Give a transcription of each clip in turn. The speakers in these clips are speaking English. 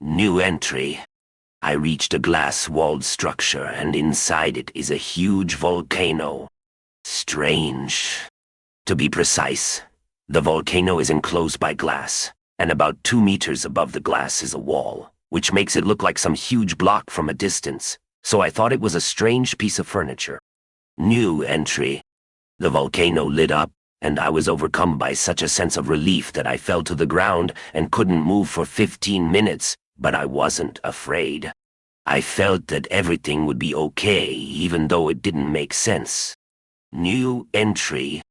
New entry. I reached a glass-walled structure, and inside it is a huge volcano. Strange. To be precise, the volcano is enclosed by glass, and about 2 meters above the glass is a wall, which makes it look like some huge block from a distance, so I thought it was a strange piece of furniture. New entry. The volcano lit up, and I was overcome by such a sense of relief that I fell to the ground and couldn't move for 15 minutes, but I wasn't afraid. I felt that everything would be okay, even though it didn't make sense. New entry.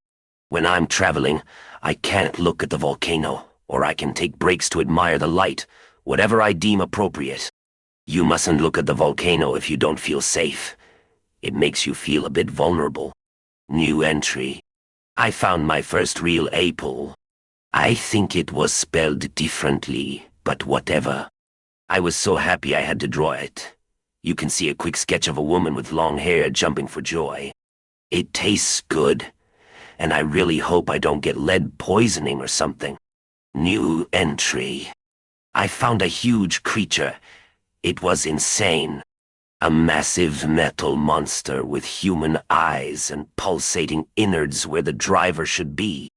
When I'm traveling, I can't look at the volcano, or I can take breaks to admire the light, whatever I deem appropriate. You mustn't look at the volcano if you don't feel safe. It makes you feel a bit vulnerable. New entry. I found my first real apple. I think it was spelled differently, but whatever. I was so happy I had to draw it. You can see a quick sketch of a woman with long hair jumping for joy. It tastes good, and I really hope I don't get lead poisoning or something. New entry. I found a huge creature. It was insane. A massive metal monster with human eyes and pulsating innards where the driver should be.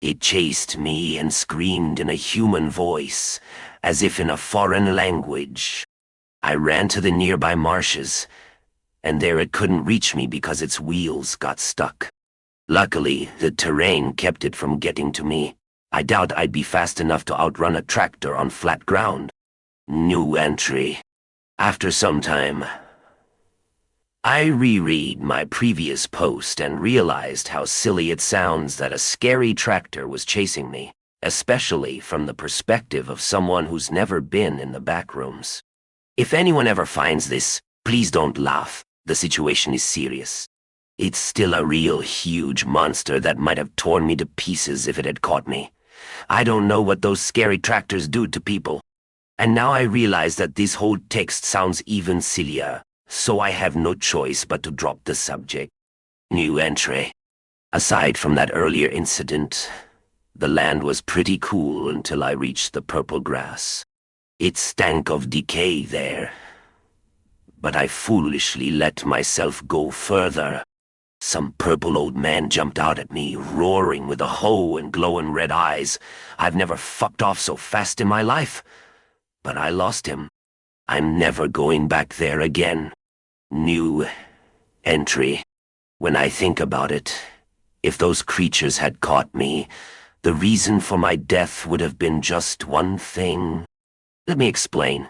It chased me and screamed in a human voice, as if in a foreign language. I ran to the nearby marshes, and there it couldn't reach me because its wheels got stuck. Luckily, the terrain kept it from getting to me. I doubt I'd be fast enough to outrun a tractor on flat ground. New entry. After some time, I reread my previous post and realized how silly it sounds that a scary tractor was chasing me, especially from the perspective of someone who's never been in the backrooms. If anyone ever finds this, please don't laugh. The situation is serious. It's still a real huge monster that might have torn me to pieces if it had caught me. I don't know what those scary tractors do to people. And now I realize that this whole text sounds even sillier, so I have no choice but to drop the subject. New entry. Aside from that earlier incident, the land was pretty cool until I reached the purple grass. It stank of decay there, but I foolishly let myself go further. Some purple old man jumped out at me, roaring with a hoe and glowing red eyes. I've never fucked off so fast in my life, but I lost him. I'm never going back there again. New entry. When I think about it, if those creatures had caught me, the reason for my death would have been just one thing. Let me explain.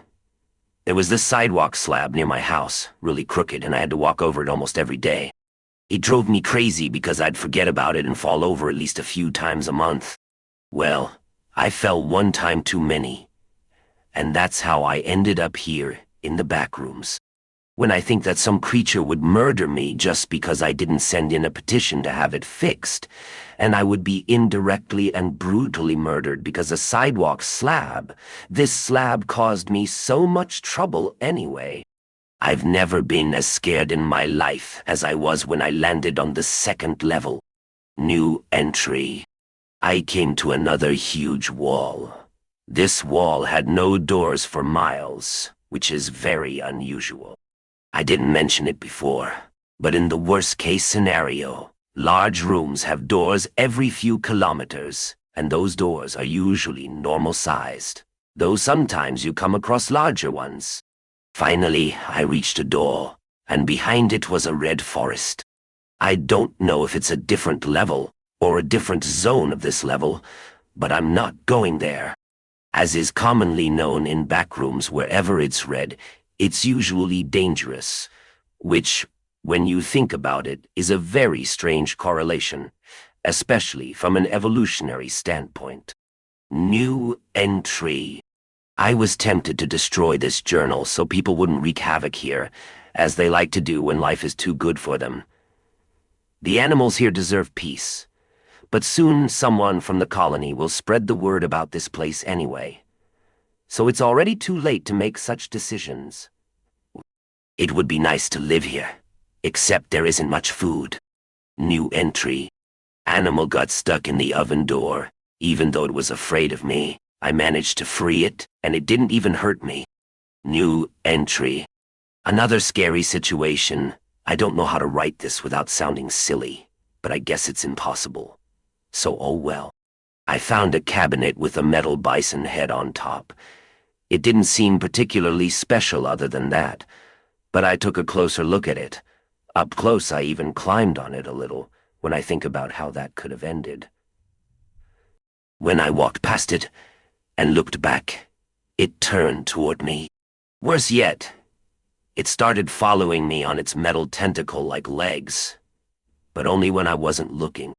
There was this sidewalk slab near my house, really crooked, and I had to walk over it almost every day. It drove me crazy because I'd forget about it and fall over at least a few times a month. Well, I fell one time too many, and that's how I ended up here in the backrooms. When I think that some creature would murder me just because I didn't send in a petition to have it fixed, and I would be indirectly and brutally murdered because a sidewalk slab, this slab caused me so much trouble anyway. I've never been as scared in my life as I was when I landed on the 2nd level. New entry. I came to another huge wall. This wall had no doors for miles, which is very unusual. I didn't mention it before, but in the worst-case scenario, large rooms have doors every few kilometers, and those doors are usually normal-sized, though sometimes you come across larger ones. Finally, I reached a door, and behind it was a red forest. I don't know if it's a different level, or a different zone of this level, but I'm not going there. As is commonly known in backrooms wherever it's red, it's usually dangerous, which, when you think about it, is a very strange correlation, especially from an evolutionary standpoint. New entry. I was tempted to destroy this journal so people wouldn't wreak havoc here, as they like to do when life is too good for them. The animals here deserve peace, but soon someone from the colony will spread the word about this place anyway. So it's already too late to make such decisions. It would be nice to live here, except there isn't much food. New entry. Animal got stuck in the oven door. Even though it was afraid of me, I managed to free it, and it didn't even hurt me. New entry. Another scary situation. I don't know how to write this without sounding silly, but I guess it's impossible. So oh well. I found a cabinet with a metal bison head on top. It didn't seem particularly special other than that, but I took a closer look at it. Up close, I even climbed on it a little, when I think about how that could have ended. When I walked past it and looked back, it turned toward me. Worse yet, it started following me on its metal tentacle-like legs, but only when I wasn't looking.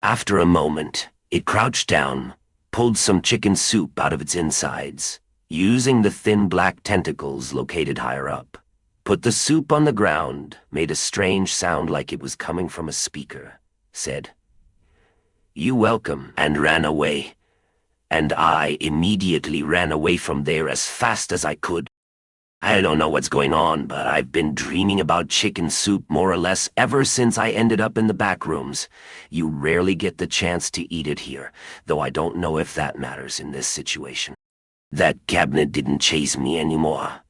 After a moment, it crouched down, pulled some chicken soup out of its insides, using the thin black tentacles located higher up, put the soup on the ground, made a strange sound like it was coming from a speaker, said, "You welcome," and ran away. And I immediately ran away from there as fast as I could. I don't know what's going on, but I've been dreaming about chicken soup more or less ever since I ended up in the backrooms. You rarely get the chance to eat it here, though I don't know if that matters in this situation. That cabinet didn't chase me anymore.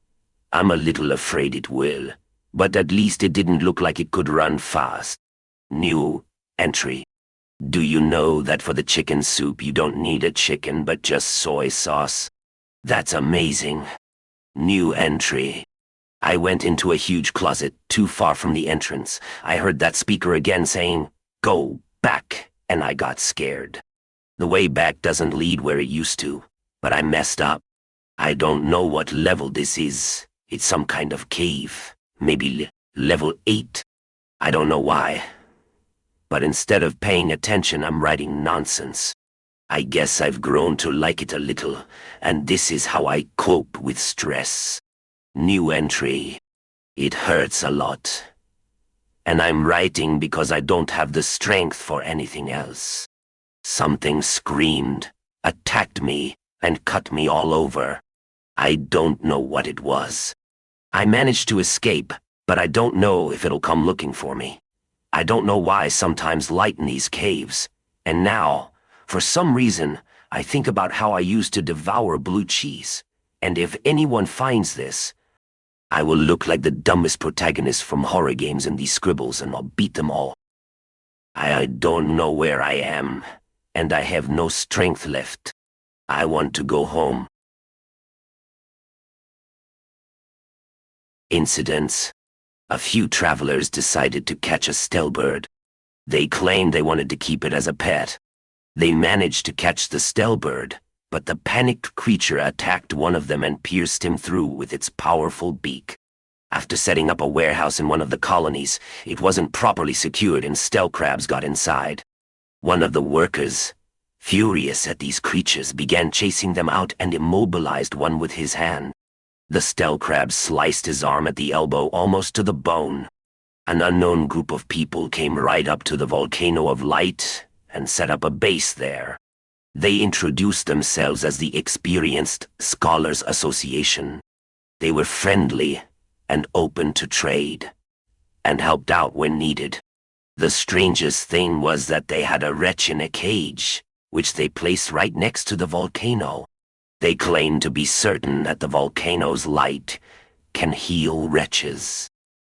I'm a little afraid it will, but at least it didn't look like it could run fast. New entry. Do you know that for the chicken soup you don't need a chicken but just soy sauce? That's amazing. New entry. I went into a huge closet too far from the entrance. I heard that speaker again saying, "Go back," and I got scared. The way back doesn't lead where it used to, but I messed up. I don't know what level this is. It's some kind of cave. Maybe level 8. I don't know why. But instead of paying attention, I'm writing nonsense. I guess I've grown to like it a little, and this is how I cope with stress. New entry. It hurts a lot. And I'm writing because I don't have the strength for anything else. Something screamed, attacked me, and cut me all over. I don't know what it was. I managed to escape, but I don't know if it'll come looking for me. I don't know why sometimes light in these caves, and now, for some reason, I think about how I used to devour blue cheese, and if anyone finds this, I will look like the dumbest protagonist from horror games in these scribbles and I'll beat them all. I don't know where I am, and I have no strength left. I want to go home. Incidents. A few travelers decided to catch a stellbird. They claimed they wanted to keep it as a pet. They managed to catch the stellbird, but the panicked creature attacked one of them and pierced him through with its powerful beak. After setting up a warehouse in one of the colonies, it wasn't properly secured and stell crabs got inside. One of the workers, furious at these creatures, began chasing them out and immobilized one with his hand. The stell crab sliced his arm at the elbow almost to the bone. An unknown group of people came right up to the volcano of light and set up a base there. They introduced themselves as the Experienced Scholars Association. They were friendly and open to trade, and helped out when needed. The strangest thing was that they had a wretch in a cage, which they placed right next to the volcano. They claimed to be certain that the volcano's light can heal wretches.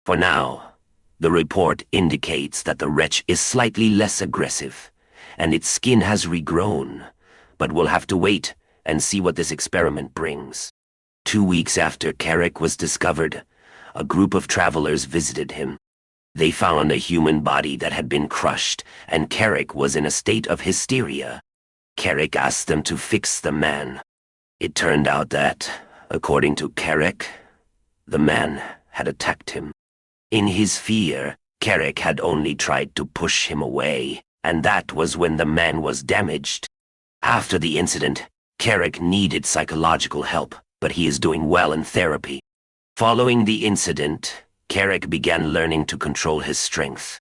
For now, the report indicates that the wretch is slightly less aggressive, and its skin has regrown, but we'll have to wait and see what this experiment brings. 2 weeks after Carrick was discovered, a group of travelers visited him. They found a human body that had been crushed, and Carrick was in a state of hysteria. Carrick asked them to fix the man. It turned out that, according to Carrick, the man had attacked him. In his fear, Carrick had only tried to push him away, and that was when the man was damaged. After the incident, Carrick needed psychological help, but he is doing well in therapy. Following the incident, Carrick began learning to control his strength.